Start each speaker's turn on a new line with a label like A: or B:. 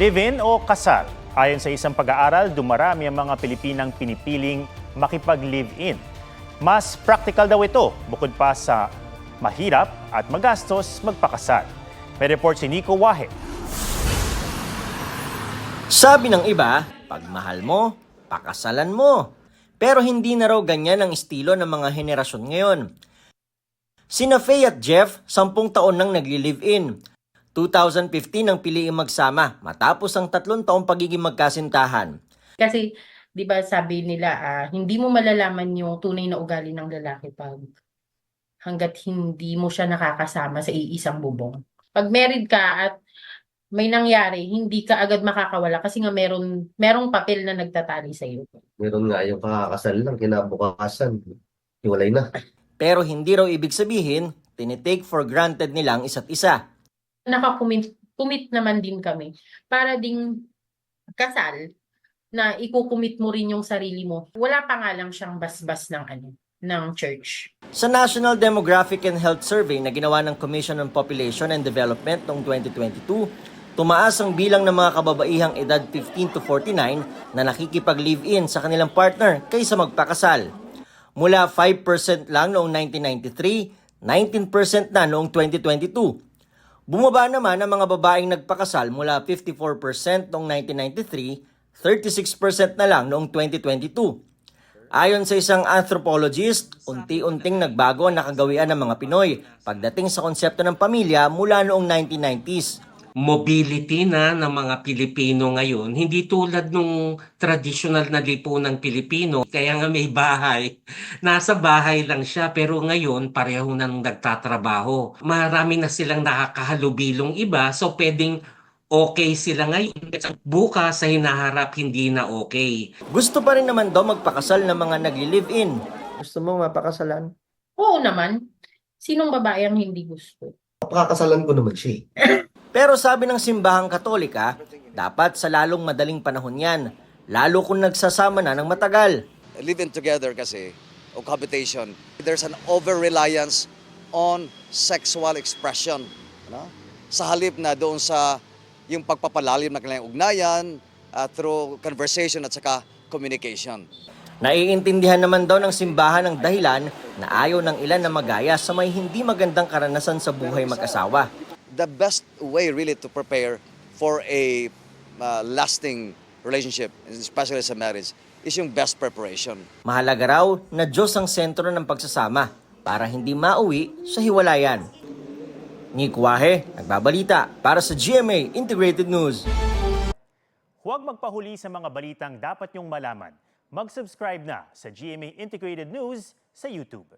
A: Live-in o kasal? Ayon sa isang pag-aaral, dumarami ang mga Pilipinang pinipiling makipag-live-in. Mas practical daw ito, bukod pa sa mahirap at magastos magpakasal. May report si Nico Wahe.
B: Sabi ng iba, pag mahal mo, pakasalan mo. Pero hindi na raw ganyan ang estilo ng mga henerasyon ngayon. Sina Faye at Jeff, 10 taon nang nagli-live-in. 2015 ang piliing magsama matapos ang 3 taong pagiging magkasintahan.
C: Kasi 'di ba sabi nila hindi mo malalaman yung tunay na ugali ng lalaki hangga't hindi mo siya nakakasama sa iisang bubong. Pag married ka at may nangyari, hindi ka agad makakawala kasi nga merong papel na nagtatali sa iyo.
D: Meron nga yung kakakasal lang, kinabukasan, hiwalay na.
B: Pero hindi raw ibig sabihin, tinitake for granted nila ang isa't isa.
C: Nakakumit naman din kami para ding kasal na ikukumit mo rin yung sarili mo. Wala pa nga lang siyang basbas ng church.
B: Sa National Demographic and Health Survey na ginawa ng Commission on Population and Development noong 2022, tumaas ang bilang ng mga kababaihang edad 15 to 49 na nakikipag-live-in sa kanilang partner kaysa magpakasal. Mula 5% lang noong 1993, 19% na noong 2022. Bumaba naman ang mga babaeng nagpakasal mula 54% noong 1993, 36% na lang noong 2022. Ayon sa isang anthropologist, unti-unting nagbago ang nakagawian ng mga Pinoy pagdating sa konsepto ng pamilya mula noong 1990s.
E: Mobility na ng mga Pilipino ngayon, hindi tulad nung traditional na lipunang Pilipino. Kaya nga may bahay, nasa bahay lang siya pero ngayon pareho nang nagtatrabaho. Marami na silang nakakahalubilong iba so pwedeng okay sila ngayon. Bukas sa hinaharap hindi na okay.
B: Gusto pa rin naman daw magpakasal ng mga nagli-live-in.
D: Gusto mo mapakasalan?
C: Oo naman. Sinong babae ang hindi gusto?
D: Pakakasalan ko naman siya.
B: Pero sabi ng simbahang Katolika, dapat sa lalong madaling panahon yan, lalo kung nagsasama na ng matagal.
F: Living together kasi, o cohabitation, there's an over-reliance on sexual expression. No? Sa halip na doon sa yung pagpapalalim ng kanilang ugnayan through conversation at saka communication.
B: Naiintindihan naman daw ng simbahan ang dahilan na ayaw ng ilan na magaya sa may hindi magandang karanasan sa buhay mag-asawa.
F: The best way really to prepare for a lasting relationship, especially sa marriage, is yung best preparation.
B: Mahalaga raw na Diyos ang sentro ng pagsasama para hindi mauwi sa hiwalayan. Nico Wahe, nagbabalita para sa GMA Integrated News.
A: Huwag magpahuli sa mga balitang dapat niyong malaman. Mag-subscribe na sa GMA Integrated News sa YouTube.